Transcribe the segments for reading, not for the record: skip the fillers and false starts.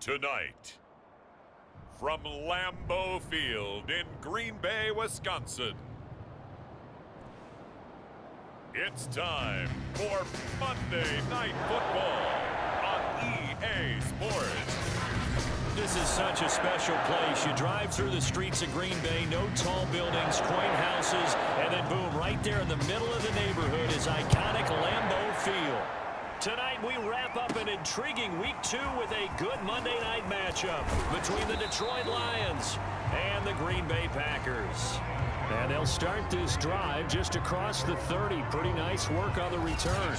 Tonight, from Lambeau Field in Green Bay, Wisconsin, it's time for Monday Night Football on EA Sports. This is such a special place. You drive through the streets of Green Bay, no tall buildings, quaint houses, and then boom, right there in the middle of the neighborhood is iconic Lambeau Field. Tonight we wrap up an intriguing Week 2 with a good Monday night matchup between the Detroit Lions and the Green Bay Packers. And they'll start this drive just across the 30. Pretty nice work on the return.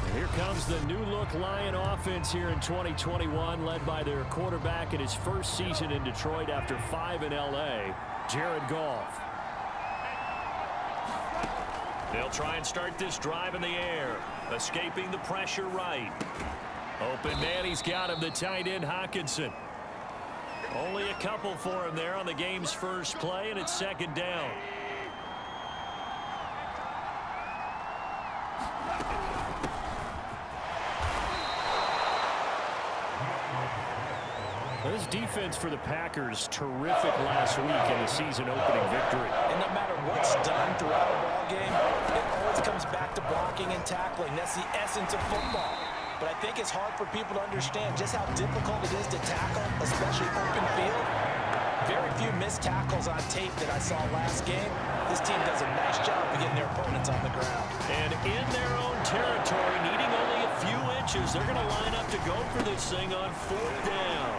And here comes the new-look Lion offense here in 2021, led by their quarterback in his first season in Detroit after 5 in L.A., Jared Goff. They'll try and start this drive in the air, escaping the pressure right. Open man, he's got him, the tight end Hockenson. Only a couple for him there on the game's first play, and it's second down. This defense for the Packers, terrific last week in the season-opening victory. And no matter what's done throughout a ball game, it always comes back to blocking and tackling. That's the essence of football. But I think it's hard for people to understand just how difficult it is to tackle, especially open field. Very few missed tackles on tape that I saw last game. This team does a nice job of getting their opponents on the ground. And in their own territory, needing only a few inches, they're going to line up to go for this thing on fourth down.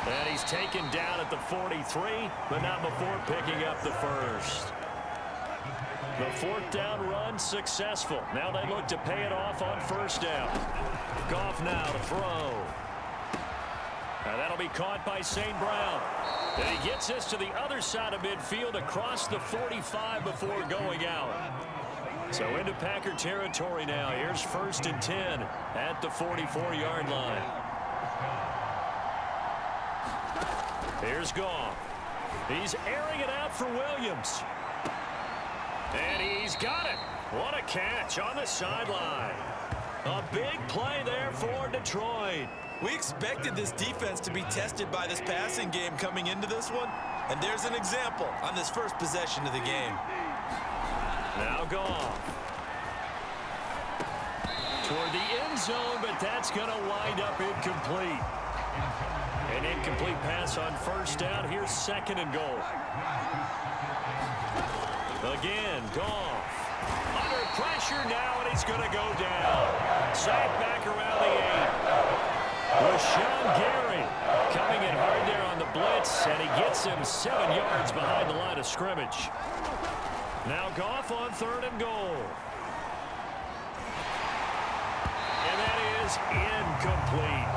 And he's taken down at the 43, but not before picking up the first. The fourth down run successful. Now they look to pay it off on first down. Goff now to throw. And that'll be caught by St. Brown. And he gets this to the other side of midfield across the 45 before going out. So into Packer territory now. Here's first and 10 at the 44-yard line. Here's Goff. He's airing it out for Williams. And he's got it. What a catch on the sideline. A big play there for Detroit. We expected this defense to be tested by this passing game coming into this one. And there's an example on this first possession of the game. Now Goff. Toward the end zone, but that's going to wind up incomplete. An incomplete pass on first down. Here's second and goal. Again, Goff. Under pressure now, and he's going to go down. Sacked back around the 8. Rashawn Gary coming in hard there on the blitz, and he gets him 7 yards behind the line of scrimmage. Now Goff on third and goal. And that is incomplete.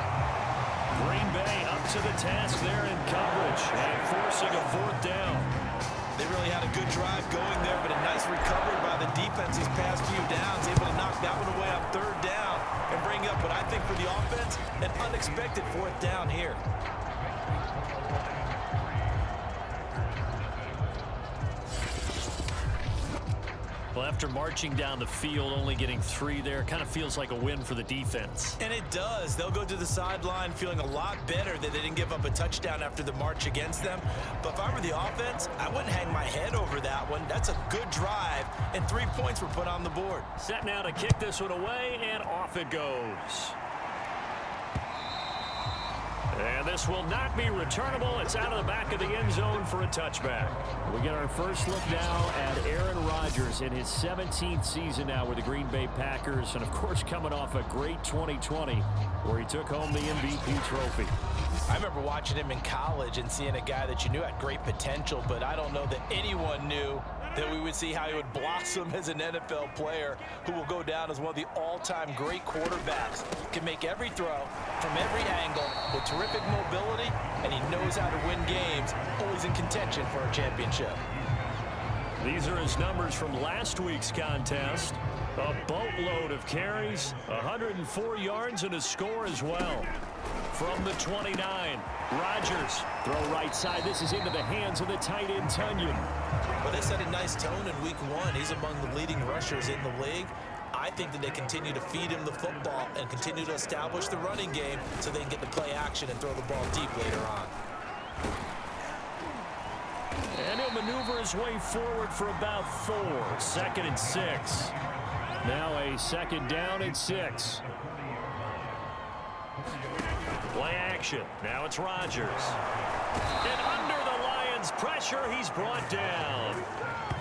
Green Bay up to the task there in coverage and forcing a fourth down. They really had a good drive going there, but a nice recovery by the defense these past few downs, able to knock that one away on third down and bring up what I think for the offense, an unexpected fourth down here. Well, after marching down the field, only getting 3 there, kind of feels like a win for the defense. And it does. They'll go to the sideline feeling a lot better that they didn't give up a touchdown after the march against them. But if I were the offense, I wouldn't hang my head over that one. That's a good drive, and 3 points were put on the board. Set now to kick this one away, and off it goes. And this will not be returnable. It's out of the back of the end zone for a touchback. We get our first look now at Aaron Rodgers in his 17th season now with the Green Bay Packers. And, of course, coming off a great 2020 where he took home the MVP trophy. I remember watching him in college and seeing a guy that you knew had great potential, but I don't know that anyone knew that we would see how he would blossom as an NFL player who will go down as one of the all-time great quarterbacks. Can make every throw from every angle with terrific mobility, and he knows how to win games, always in contention for a championship. These are his numbers from last week's contest. A boatload of carries, 104 yards, and a score as well. From the 29, Rodgers, throw right side. This is into the hands of the tight end, Tunyon. Well, they set a nice tone in week 1. He's among the leading rushers in the league. I think that they continue to feed him the football and continue to establish the running game so they can get the play action and throw the ball deep later on. And he'll maneuver his way forward for about 4. 2nd and 6. Now a 2nd down and 6. Play action. Now it's Rodgers. And under the Lions' pressure, he's brought down.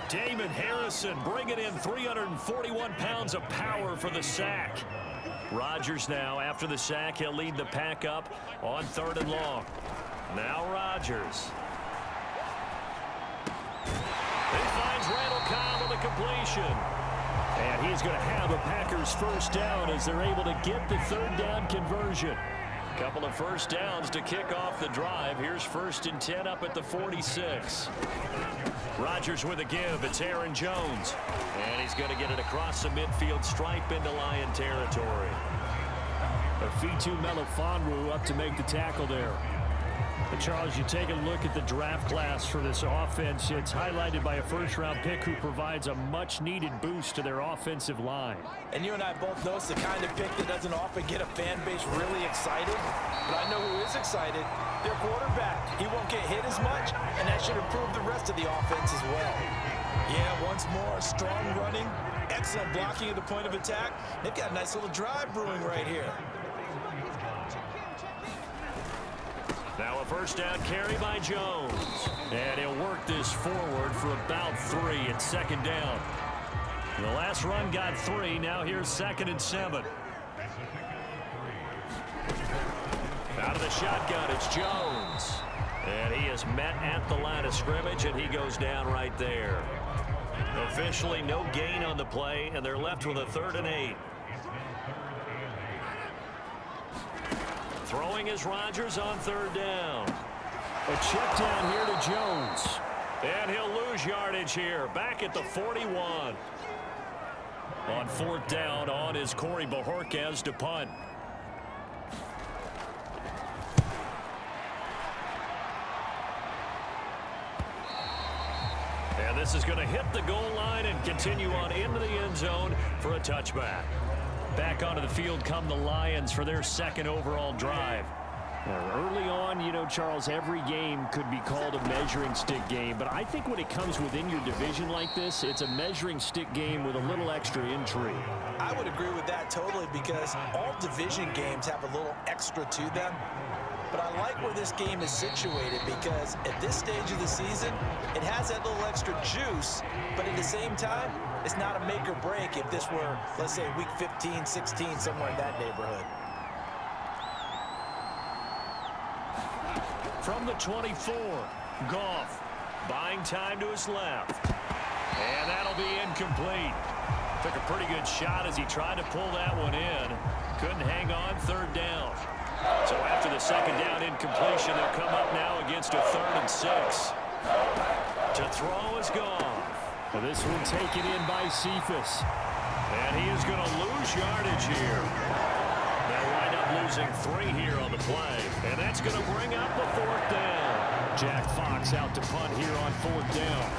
Damon Harrison bringing in 341 pounds of power for the sack. Rodgers now, after the sack, he'll lead the pack up on 3rd and long. Now Rodgers. He finds Randall Cobb with a completion. And he's going to have a Packers first down as they're able to get the 3rd down conversion. Couple of first downs to kick off the drive. Here's 1st and 10 up at the 46. Rodgers with a give. It's Aaron Jones. And he's going to get it across the midfield stripe into Lion territory. Afitu Melifonwu up to make the tackle there. But Charles, you take a look at the draft class for this offense. It's highlighted by a first-round pick who provides a much-needed boost to their offensive line. And you and I both know it's the kind of pick that doesn't often get a fan base really excited. But I know who is excited. Their quarterback. He won't get hit as much, and that should improve the rest of the offense as well. Yeah, once more, strong running, excellent blocking at the point of attack. They've got a nice little drive brewing right here. Now a first down carry by Jones. And he'll work this forward for about 3 at 2nd down. The last run got 3. Now here's 2nd and 7. Out of the shotgun, it's Jones. And he is met at the line of scrimmage, and he goes down right there. Officially no gain on the play, and they're left with a 3rd and 8. Throwing is Rodgers on 3rd down. A check down here to Jones. And he'll lose yardage here. Back at the 41. On 4th down, on is Corey Bojorquez to punt. And this is going to hit the goal line and continue on into the end zone for a touchback. Back onto the field come the Lions for their 2nd overall drive. Early on, you know, Charles, every game could be called a measuring stick game. But I think when it comes within your division like this, it's a measuring stick game with a little extra intrigue. I would agree with that totally because all division games have a little extra to them. But I like where this game is situated because at this stage of the season, it has that little extra juice, but at the same time, it's not a make or break if this were, let's say, week 15, 16, somewhere in that neighborhood. From the 24, Goff buying time to his left. And that'll be incomplete. Took a pretty good shot as he tried to pull that one in. Couldn't hang on, 3rd down. So after the 2nd down incompletion, they'll come up now against a 3rd and 6. To throw is Goff. Well, this one taken in by Cephas. And he is going to lose yardage here. They'll wind up losing 3 here on the play. And that's going to bring up the 4th down. Jack Fox out to punt here on 4th down.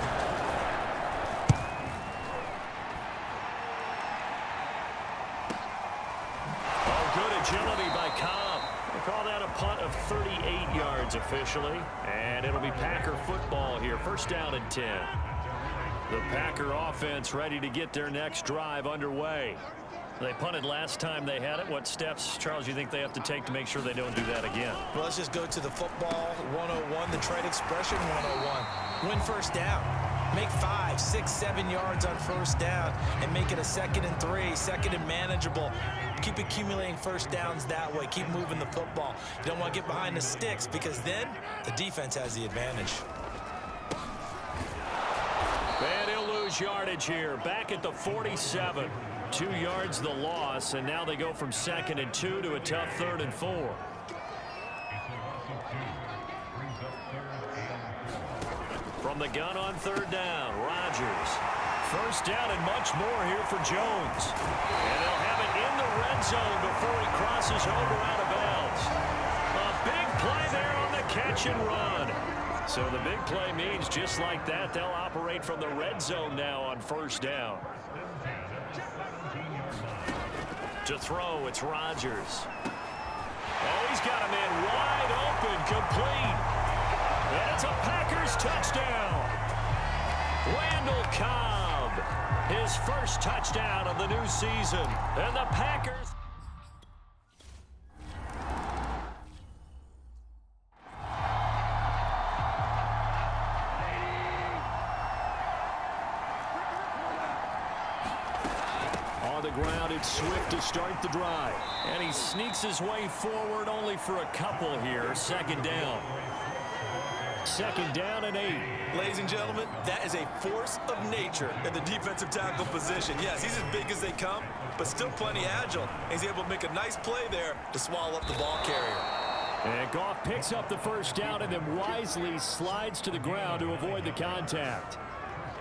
Oh, good agility by Cobb. We'll call that a punt of 38 yards officially. And it'll be Packer football here. 1st down and 10. The Packer offense ready to get their next drive underway. They punted last time they had it. What steps, Charles, you think they have to take to make sure they don't do that again? Well, let's just go to the football 101, the trade expression 101. Win 1st down. Make 5, 6, 7 yards on 1st down and make it a 2nd and 3, 2nd and manageable. Keep accumulating 1st downs that way. Keep moving the football. You don't want to get behind the sticks because then the defense has the advantage. And he'll lose yardage here. Back at the 47. 2 yards the loss, and now they go from 2nd and 2 to a tough 3rd and 4. From the gun on 3rd down, Rodgers. 1st down and much more here for Jones. And they'll have it in the red zone before he crosses over out of bounds. A big play there on the catch and run. So the big play means just like that, they'll operate from the red zone now on 1st down. To throw, it's Rodgers. Oh, he's got a man wide open, complete. And it's a Packers touchdown. Randall Cobb, his first touchdown of the new season. And the Packers... On the ground, it's Swift to start the drive. And he sneaks his way forward only for a couple here. Second down. Second down and 8. Ladies and gentlemen, that is a force of nature in the defensive tackle position. Yes, he's as big as they come, but still plenty agile. He's able to make a nice play there to swallow up the ball carrier. And Goff picks up the first down and then wisely slides to the ground to avoid the contact.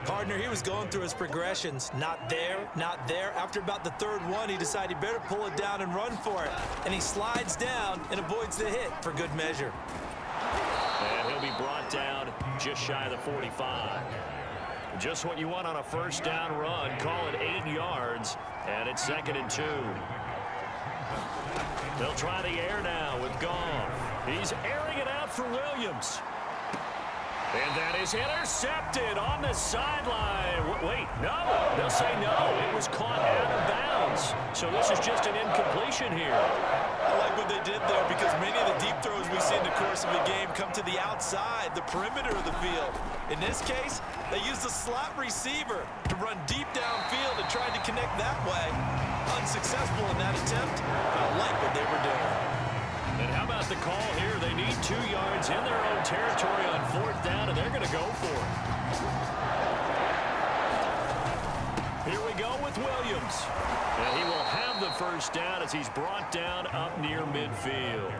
Partner, he was going through his progressions. Not there, not there. After about the third one, he decided he better pull it down and run for it. And he slides down and avoids the hit for good measure. And he'll be brought down just shy of the 45. Just what you want on a first down run. Call it 8 yards, and it's 2nd and 2. They'll try the air now with Goff. He's airing it out for Williams. And that is intercepted on the sideline. Wait, no. They'll say no. It was caught out of bounds. So this is just an incompletion here. I like what they did there because many of the deep throws we see in the course of a game come to the outside, the perimeter of the field. In this case, they used the slot receiver to run deep downfield and tried to connect that way. Unsuccessful in that attempt. I like what they were doing. And how about the call here? They need 2 yards in their own territory on 4th down, and they're going to go for it. Here we go with Williams. And he will have the first down as he's brought down up near midfield.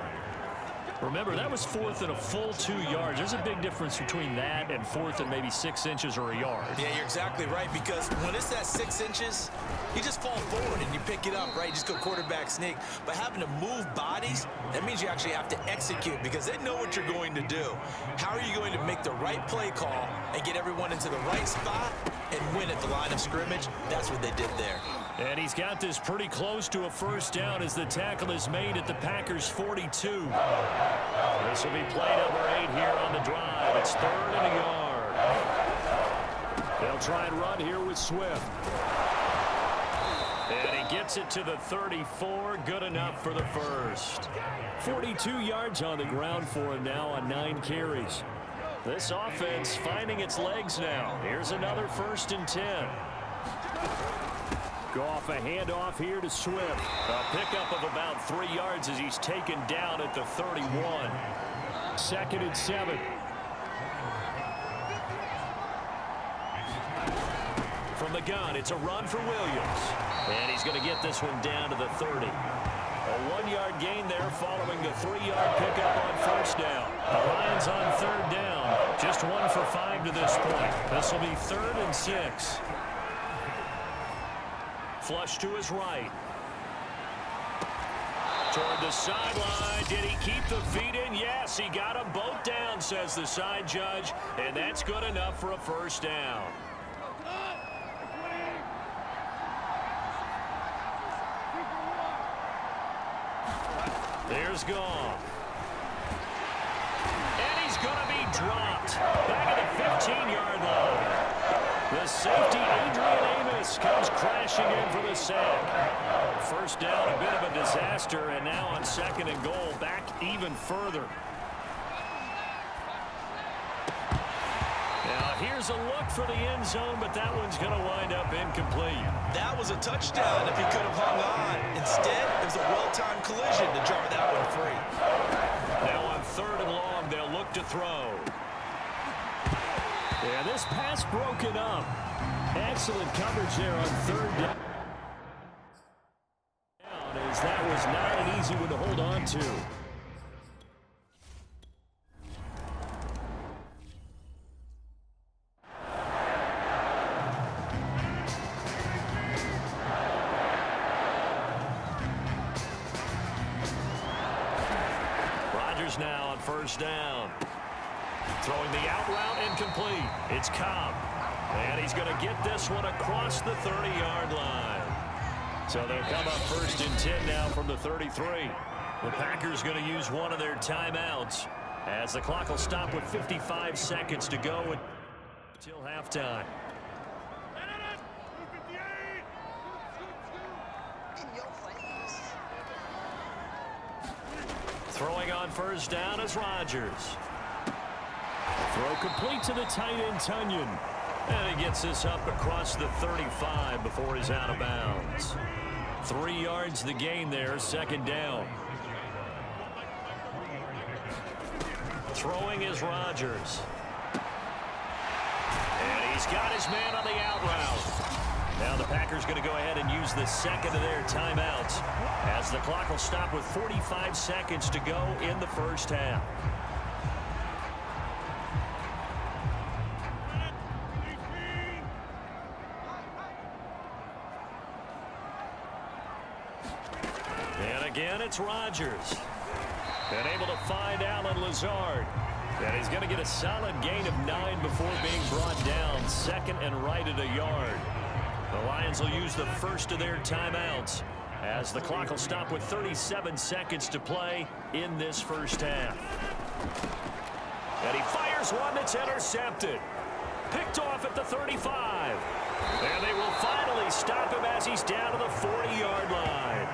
Remember, that was 4th and a full 2 yards. There's a big difference between that and 4th and maybe 6 inches or a yard. Yeah, you're exactly right, because when it's that 6 inches, you just fall forward and you pick it up, right? You just go quarterback sneak. But having to move bodies, that means you actually have to execute because they know what you're going to do. How are you going to make the right play call and get everyone into the right spot and win at the line of scrimmage? That's what they did there. And he's got this pretty close to a first down as the tackle is made at the Packers' 42. This will be play number 8 here on the drive. It's 3rd and a yard. They'll try and run here with Swift. And he gets it to the 34. Good enough for the first. 42 yards on the ground for him now on 9 carries. This offense finding its legs now. Here's another 1st and 10. Goff a handoff here to Swift. A pickup of about 3 yards as he's taken down at the 31. 2nd and 7. From the gun, it's a run for Williams. And he's going to get this one down to the 30. A 1-yard gain there following the 3-yard pickup on first down. The Lions on 3rd down. Just 1 for 5 to this point. This will be 3rd and 6. Flush to his right. Toward the sideline. Did he keep the feet in? Yes, he got them both down, says the side judge. And that's good enough for a first down. There's Goff. And he's going to be dropped. Back at the 15-yard line. The safety, Adrian Amos, comes crashing in for the sack. First down, a bit of a disaster, and now on 2nd and goal, back even further. Now here's a look for the end zone, but that one's going to wind up incomplete. That was a touchdown if he could have hung on. Instead, it was a well-timed collision to jar that one free. Now on 3rd and long, they'll look to throw. Yeah, this pass broken up. Excellent coverage there on 3rd down. As that was not an easy one to hold on to. Rodgers now on first down. Throwing the out route incomplete. It's Cobb. And he's going to get this one across the 30-yard line. So they'll come up 1st and 10 now from the 33. The Packers going to use one of their timeouts as the clock will stop with 55 seconds to go until halftime. Throwing on 1st down is Rodgers. Throw complete to the tight end, Tunyon. And he gets this up across the 35 before he's out of bounds. 3 yards the gain there, 2nd down. Throwing is Rodgers. And he's got his man on the out route. Now the Packers going to go ahead and use the 2nd of their timeouts as the clock will stop with 45 seconds to go in the 1st half. And again, it's Rodgers. And able to find Allen Lazard. And he's going to get a solid gain of 9 before being brought down. 2nd and right at a yard. The Lions will use the 1st of their timeouts as the clock will stop with 37 seconds to play in this 1st half. And he fires one that's intercepted. Picked off at the 35. And they will finally stop him as he's down to the 40-yard line.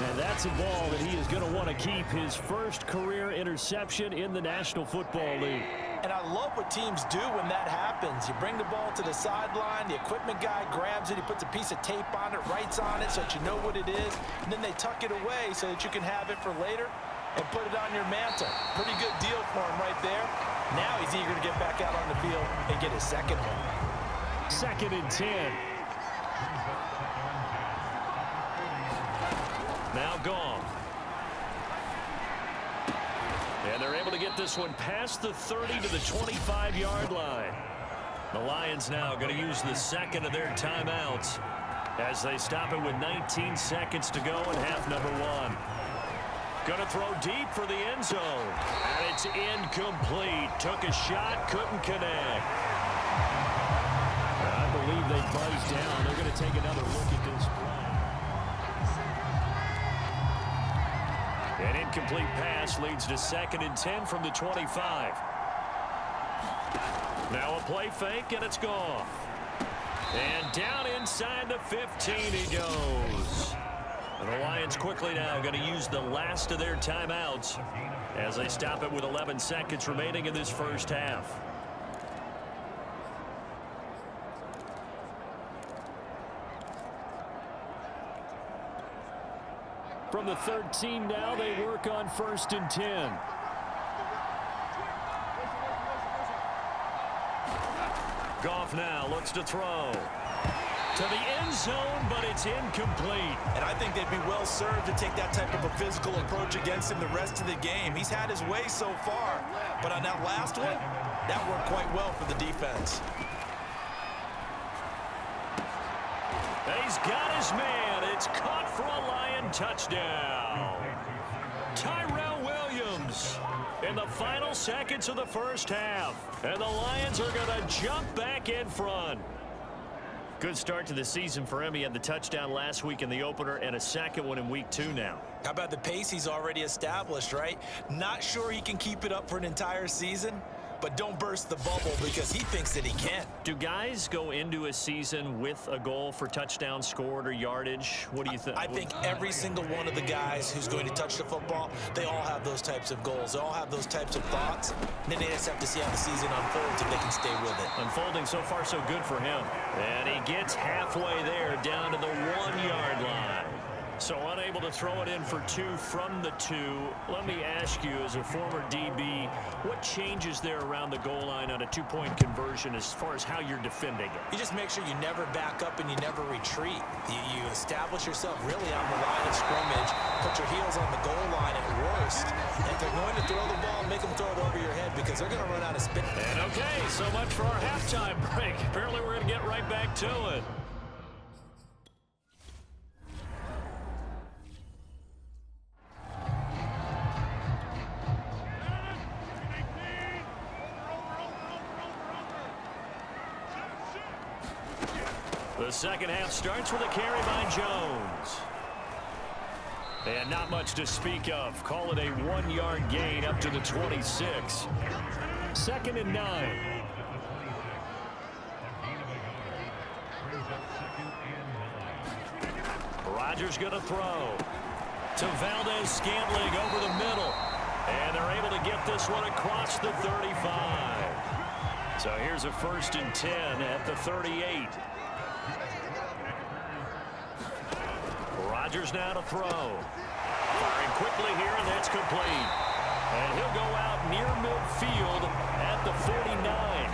And that's a ball that he is going to want to keep, his 1st career interception in the National Football League. And I love what teams do when that happens. You bring the ball to the sideline, the equipment guy grabs it, he puts a piece of tape on it, writes on it so that you know what it is, and then they tuck it away so that you can have it for later and put it on your mantle. Pretty good deal for him right there. Now he's eager to get back out on the field and get his 2nd one. 2nd and 10. Now gone. And they're able to get this one past the 30 to the 25-yard line. The Lions now going to use the 2nd of their timeouts as they stop it with 19 seconds to go in half number 1. Going to throw deep for the end zone. And it's incomplete. Took a shot, couldn't connect. I believe they buzzed down. They're going to take another look at this play. An incomplete pass leads to 2nd and 10 from the 25. Now a play fake, and it's gone. And down inside the 15 he goes. And the Lions quickly now going to use the last of their timeouts as they stop it with 11 seconds remaining in this 1st half. From the 13 now, they work on 1st and 10. Goff now looks to throw. To the end zone, but it's incomplete. And I think they'd be well served to take that type of a physical approach against him the rest of the game. He's had his way so far, but on that last one, that worked quite well for the defense. He's got his man. It's caught for a Lion touchdown. Tyrell Williams in the final seconds of the 1st half. And the Lions are going to jump back in front. Good start to the season for him. He had the touchdown last week in the opener and a 2nd one in week 2 now. How about the pace he's already established, right? Not sure he can keep it up for an entire season, but don't burst the bubble because he thinks that he can. Do guys go into a season with a goal for touchdowns scored or yardage? What do you think? I think every single one of the guys who's going to touch the football, they all have those types of goals. They all have those types of thoughts. And then they just have to see how the season unfolds if they can stay with it. Unfolding so far so good for him. And he gets halfway there down to the 1-yard line. So unable to throw it in for 2 from the 2. Let me ask you, as a former DB, what changes there around the goal line on a 2-point conversion as far as how you're defending it? You just make sure you never back up and you never retreat. You establish yourself really on the line of scrimmage, put your heels on the goal line at worst. And if they're going to throw the ball, make them throw it over your head because they're going to run out of spin. And okay, so much for our halftime break. Apparently we're going to get right back to it. The second half starts with a carry by Jones. And not much to speak of. Call it a 1-yard gain up to the 26. 2nd and 9. Rodgers going to throw to Valdez-Scantling over the middle. And they're able to get this one across the 35. So here's a 1st and 10 at the 38. Rodgers now to throw. Firing quickly here, and that's complete. And he'll go out near midfield at the 49.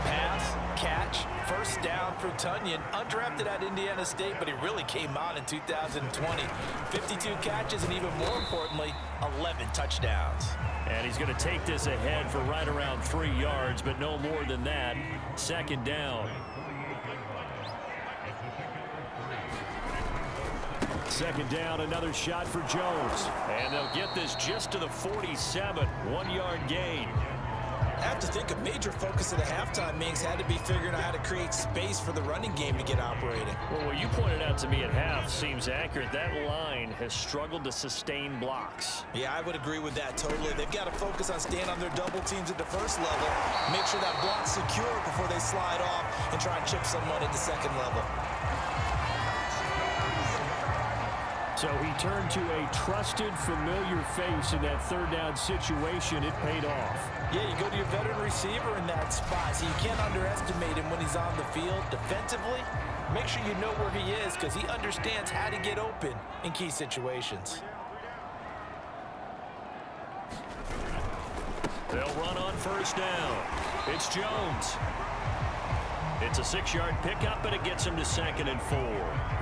Pass, catch, 1st down for Tunyon. Undrafted at Indiana State, but he really came on in 2020. 52 catches, and even more importantly, 11 touchdowns. And he's going to take this ahead for right around 3 yards, but no more than that. 2nd down. 2nd down, another shot for Jones. And they'll get this just to the 47. 1-yard gain. I have to think a major focus of the halftime meetings had to be figuring out how to create space for the running game to get operating. Well, what you pointed out to me at half seems accurate. That line has struggled to sustain blocks. Yeah, I would agree with that totally. They've got to focus on staying on their double teams at the 1st level, make sure that block's secure before they slide off and try and chip someone at the 2nd level. So he turned to a trusted, familiar face in that 3rd down situation. It paid off. Yeah, you go to your veteran receiver in that spot, so you can't underestimate him when he's on the field. Defensively, make sure you know where he is because he understands how to get open in key situations. They'll run on 1st down. It's Jones. It's a 6-yard pickup, and it gets him to 2nd and 4.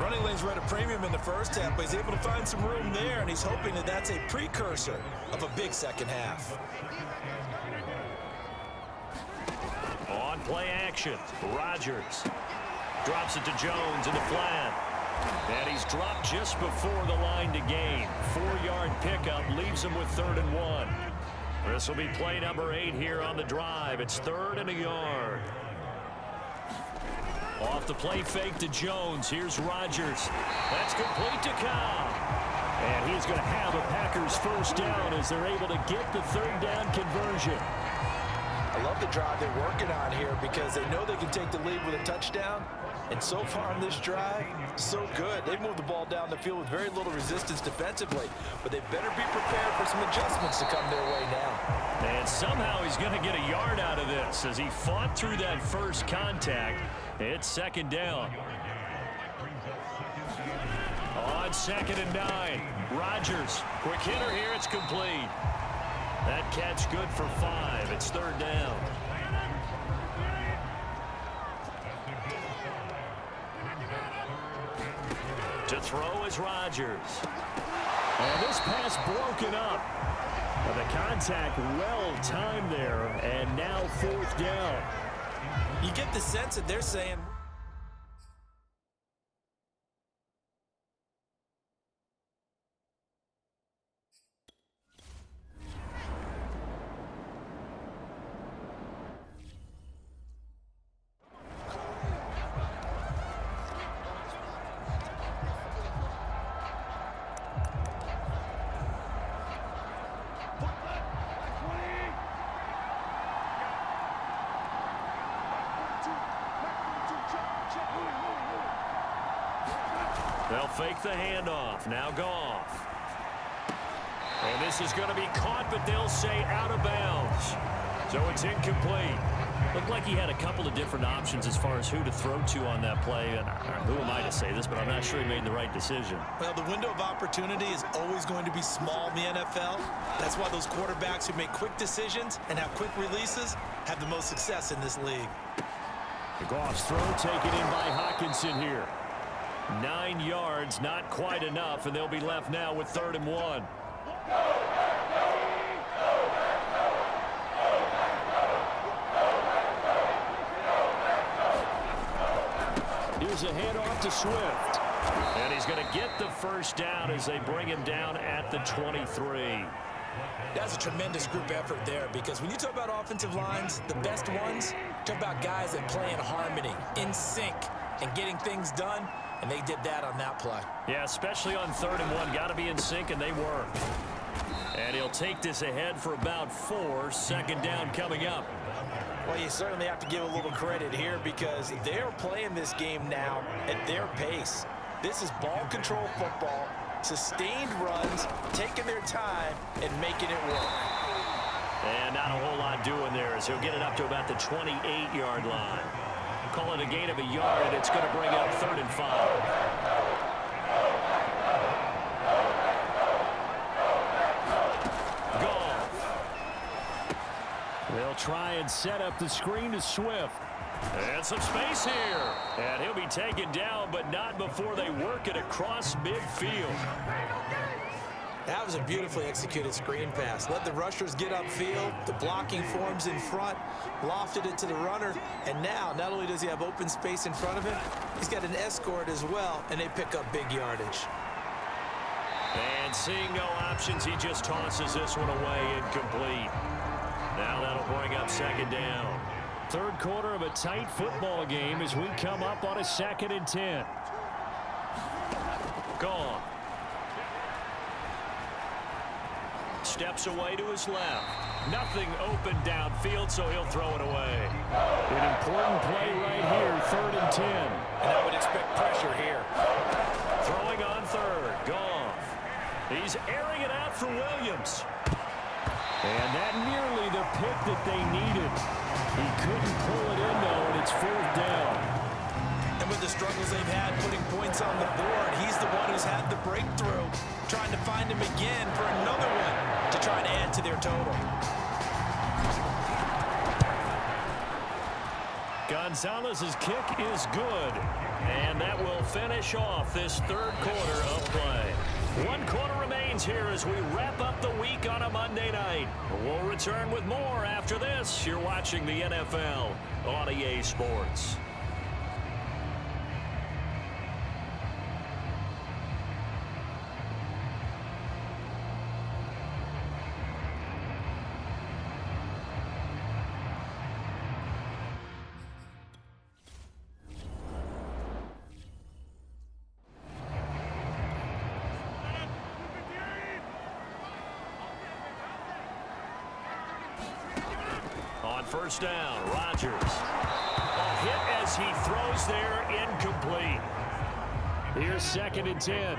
Running lanes were at a premium in the 1st half, but he's able to find some room there, and he's hoping that that's a precursor of a big 2nd half. On play action, Rodgers drops it to Jones in the flat. And he's dropped just before the line to gain. 4-yard pickup leaves him with 3rd and 1. This will be play number 8 here on the drive. It's 3rd and a yard. Off the play fake to Jones. Here's Rodgers. That's complete to Cobb. And he's going to have a Packers 1st down as they're able to get the 3rd down conversion. I love the drive they're working on here because they know they can take the lead with a touchdown. And so far on this drive, so good. They've moved the ball down the field with very little resistance defensively. But they better be prepared for some adjustments to come their way now. And somehow he's going to get a yard out of this as he fought through that first contact. It's 2nd down. On 2nd and 9, Rodgers. Quick hitter here, it's complete. That catch good for 5. It's 3rd down. To throw is Rodgers. And this pass broken up. The contact well timed there, and now 4th down. You get the sense that they're saying, they'll fake the handoff. Now Goff. And this is going to be caught, but they'll say out of bounds. So it's incomplete. Looked like he had a couple of different options as far as who to throw to on that play. And who am I to say this, but I'm not sure he made the right decision. well, the window of opportunity is always going to be small in the NFL. That's why those quarterbacks who make quick decisions and have quick releases have the most success in this league. The Goff's throw taken in by Hockenson here. 9 yards, not quite enough, and they'll be left now with 3rd and 1. Here's a handoff to Swift. And he's going to get the 1st down as they bring him down at the 23. That's a tremendous group effort there, because when you talk about offensive lines, the best ones, talk about guys that play in harmony, in sync, and getting things done, and they did that on that play. Yeah, especially on 3rd and 1. Got to be in sync, and they were. And he'll take this ahead for about 4. 2nd down coming up. Well, you certainly have to give a little credit here, because they're playing this game now at their pace. This is ball control football, sustained runs, taking their time, and making it work. And not a whole lot doing there, as he'll get it up to about the 28-yard line. Call it a gain of a yard, and it's going to bring up 3rd and 5. They'll try and set up the screen to Swift. And some space here. And he'll be taken down, but not before they work it across midfield. That was a beautifully executed screen pass. Let the rushers get upfield. The blocking forms in front. Lofted it to the runner. And now, not only does he have open space in front of him, he's got an escort as well, and they pick up big yardage. And seeing no options, he just tosses this one away, incomplete. Now that'll bring up 2nd down. 3rd quarter of a tight football game as we come up on a 2nd and 10. Gone. Steps away to his left. Nothing open downfield, so he'll throw it away. An important play right here, 3rd and 10. And I would expect pressure here. Throwing on 3rd. Goff. He's airing it out for Williams. And that nearly the pick that they needed. He couldn't pull it in, though, and it's 4th down. And with the struggles they've had putting points on the board, he's the one who's had the breakthrough, trying to find him again for another one to try to add to their total. Gonzalez's kick is good, and that will finish off this 3rd quarter of play. 1 quarter remains here as we wrap up the week on a Monday night. We'll return with more after this. You're watching the NFL on EA Sports. On 1st down, Rodgers. A hit as he throws there, incomplete. Here's 2nd and 10.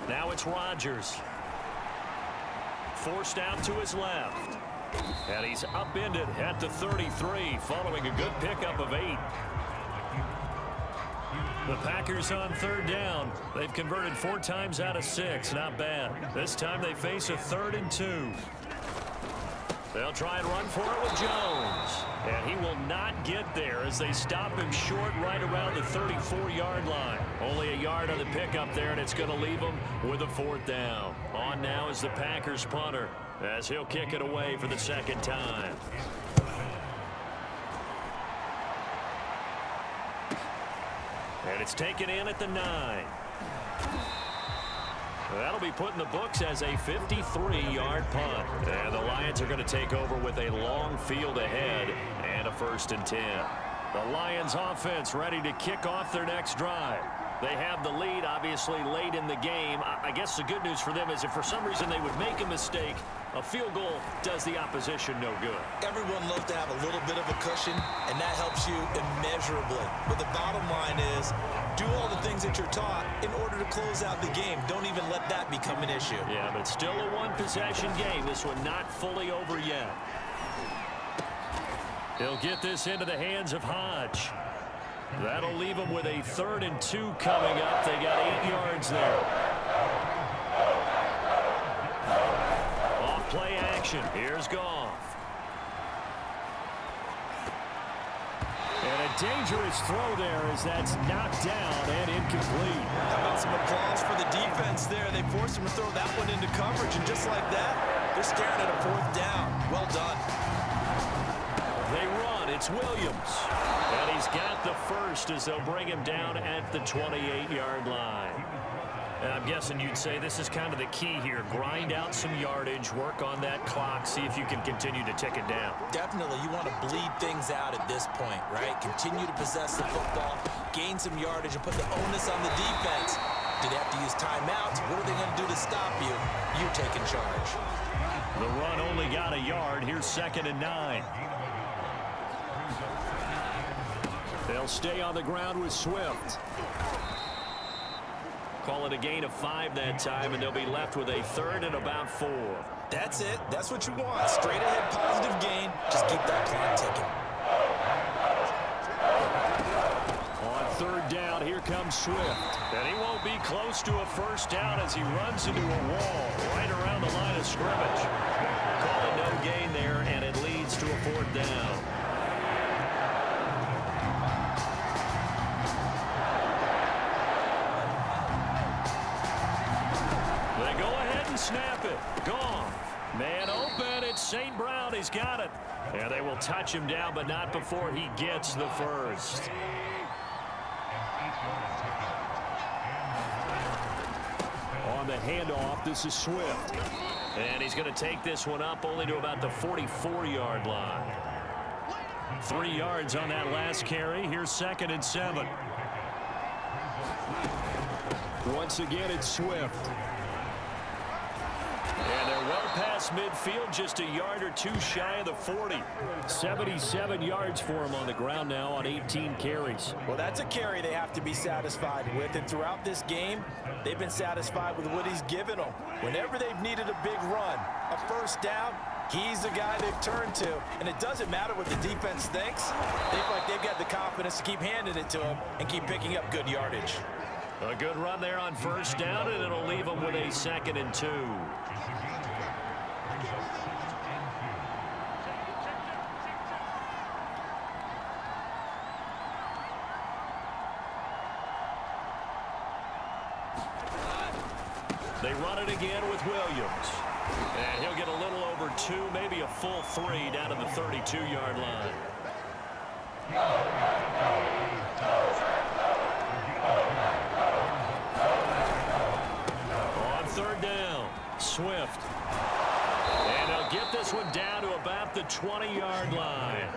Now it's Rodgers. Forced out to his left. And he's upended at the 33, following a good pickup of 8. The Packers on 3rd down. They've converted 4 times out of 6. Not bad. This time they face a 3rd and 2. They'll try and run for it with Jones. And he will not get there as they stop him short right around the 34-yard line. Only a yard on the pickup there, and it's going to leave him with a 4th down. On now is the Packers punter as he'll kick it away for the 2nd time. And it's taken in at the 9. That'll be put in the books as a 53-yard punt. And the Lions are going to take over with a long field ahead and a 1st and 10. The Lions offense ready to kick off their next drive. They have the lead, obviously, late in the game. I guess the good news for them is if for some reason they would make a mistake, a field goal does the opposition no good. Everyone loves to have a little bit of a cushion, and that helps you immeasurably. But the bottom line is, do all the things that you're taught in order to close out the game. Don't even let that become an issue. Yeah, but it's still a one-possession game. This one not fully over yet. He'll get this into the hands of Hodge. That'll leave them with a 3rd and 2 coming up. They got 8 yards there. Off play action. Here's Goff. And a dangerous throw there as that's knocked down and incomplete. How about some applause for the defense there? They forced him to throw that one into coverage, and just like that, they're staring at a 4th down. Well done. They run it's Williams. And he's got the first as they'll bring him down at the 28-yard line. And I'm guessing you'd say this is kind of the key here. Grind out some yardage, work on that clock, see if you can continue to tick it down. Definitely, you want to bleed things out at this point, right? Continue to possess the football, gain some yardage, and put the onus on the defense. Do they have to use timeouts? What are they going to do to stop you? You're taking charge. The run only got a yard. Here's 2nd and 9. They'll stay on the ground with Swift. Call it a gain of 5 that time, and they'll be left with a 3rd and about 4. That's it. That's what you want. Straight ahead, positive gain. Just keep that clock ticking. On 3rd down, here comes Swift. And he won't be close to a first down as he runs into a wall right around the line of scrimmage. Call it no gain there, and it leads to a 4th down. Snap it. Gone. Man open. It's St. Brown. He's got it. And they will touch him down, but not before he gets the first. On the handoff, this is Swift. And he's going to take this one up only to about the 44-yard line. 3 yards on that last carry. Here's 2nd and 7. Once again, it's Swift. And they're well past midfield, just a yard or 2 shy of the 40. 77 yards for him on the ground now on 18 carries. Well, that's a carry they have to be satisfied with. And throughout this game, they've been satisfied with what he's given them. Whenever they've needed a big run, a first down, he's the guy they've turned to. And it doesn't matter what the defense thinks. They feel like they've got the confidence to keep handing it to him and keep picking up good yardage. A good run there on first down, and it'll leave them with a 2nd and 2. They run it again with Williams. And he'll get a little over 2, maybe a full 3 down to the 32-yard line. On 3rd down, Swift. And they'll get this one down to about the 20-yard line.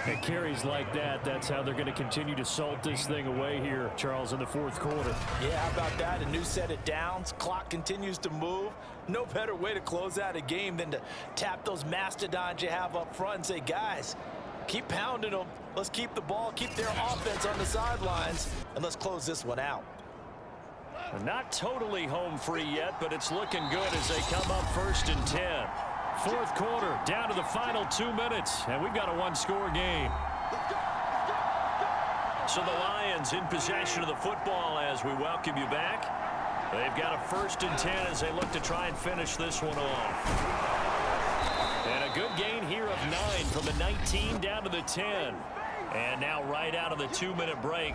And carries like that, that's how they're going to continue to salt this thing away here, Charles, in the 4th quarter. Yeah, how about that? A new set of downs. Clock continues to move. No better way to close out a game than to tap those mastodons you have up front and say, guys, keep pounding them. Let's keep the ball, keep their offense on the sidelines, and let's close this one out. Not totally home free yet, but it's looking good as they come up 1st and 10. 4th quarter, down to the final 2 minutes, and we've got a 1-score game. So the Lions in possession of the football as we welcome you back. They've got a 1st and 10 as they look to try and finish this one off. And a good gain here of 9 from the 19 down to the 10. And now right out of the 2-minute break,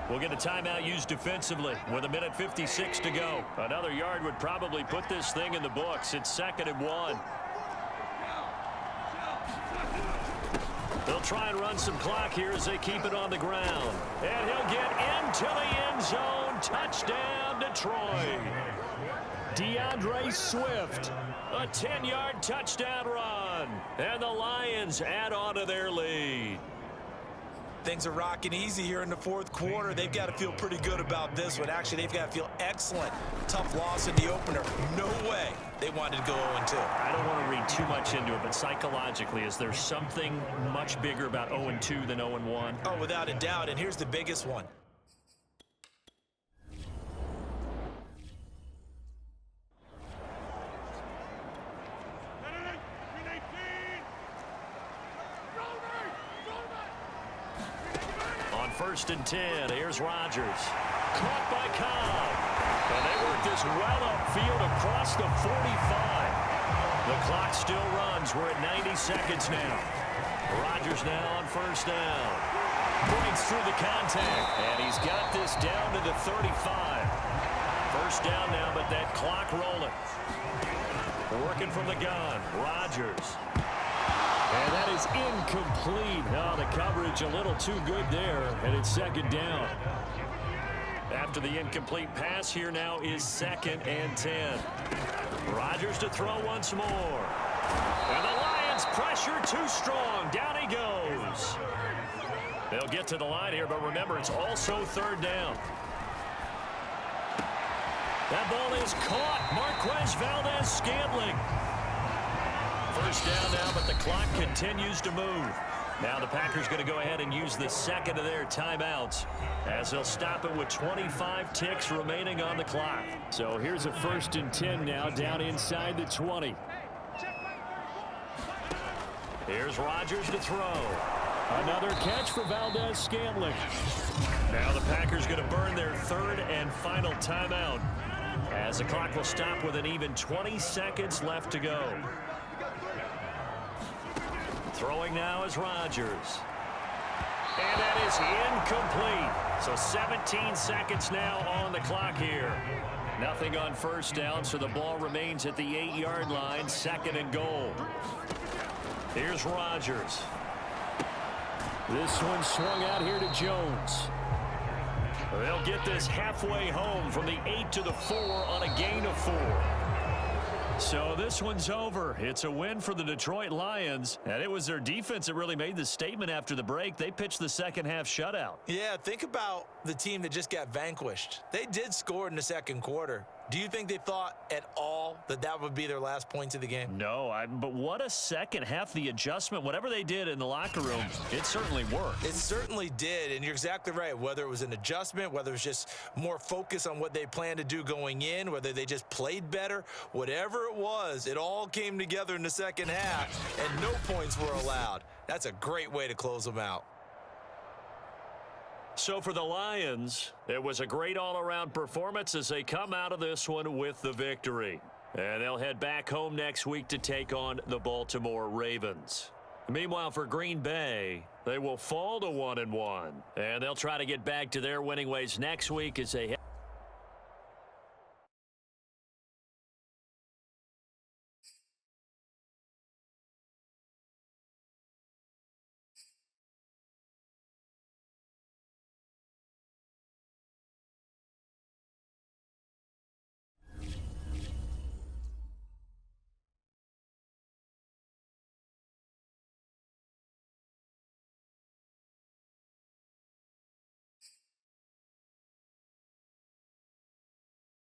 we'll get a timeout used defensively with 1:56 to go. Another yard would probably put this thing in the books. It's 2nd and 1. They'll try and run some clock here as they keep it on the ground. And he'll get into the end zone. Touchdown, Detroit. DeAndre Swift, a 10-yard touchdown run. And the Lions add on to their lead. Things are rocking easy here in the 4th quarter. They've got to feel pretty good about this one. Actually, they've got to feel excellent. Tough loss in the opener. No way they wanted to go 0-2. I don't want to read too much into it, but psychologically, is there something much bigger about 0-2 than 0-1? Oh, without a doubt, and here's the biggest one. On 1st and 10, here's Rodgers. Caught by Cobb. And they work this well upfield across the 45. The clock still runs. We're at 90 seconds now. Rodgers now on 1st down. Breaks through the contact. And he's got this down to the 35. 1st down now, but that clock rolling. Working from the gun. Rodgers. And that is incomplete. Oh, the coverage a little too good there, and it's second down. After the incomplete pass, here now is 2nd and 10. Rodgers to throw once more. And the Lions pressure too strong. Down he goes. They'll get to the line here, but remember, it's also 3rd down. That ball is caught. Marquez Valdez-Scantling. 1st down now, but the clock continues to move. Now the Packers going to go ahead and use the 2nd of their timeouts as they'll stop it with 25 ticks remaining on the clock. So here's a 1st and 10 now down inside the 20. Here's Rodgers to throw. Another catch for Valdez-Scantling. Now the Packers going to burn their 3rd and final timeout as the clock will stop with an even 20 seconds left to go. Throwing now is Rodgers. And that is incomplete. So 17 seconds now on the clock here. Nothing on 1st down, so the ball remains at the 8-yard line, 2nd and goal. Here's Rodgers. This one swung out here to Jones. They'll get this halfway home from the 8 to the 4 on a gain of 4. So this one's over. It's a win for the Detroit Lions, and it was their defense that really made the statement after the break. They pitched the second-half shutout. Yeah, think about the team that just got vanquished. They did score in the 2nd quarter. Do you think they thought at all that that would be their last points of the game? No, but what a second half. The adjustment, whatever they did in the locker room, it certainly worked. It certainly did, and you're exactly right. Whether it was an adjustment, whether it was just more focus on what they planned to do going in, whether they just played better, whatever it was, it all came together in the 2nd half, and no points were allowed. That's a great way to close them out. So for the Lions, it was a great all-around performance as they come out of this one with the victory. And they'll head back home next week to take on the Baltimore Ravens. Meanwhile, for Green Bay, they will fall to 1-1. And they'll try to get back to their winning ways next week as they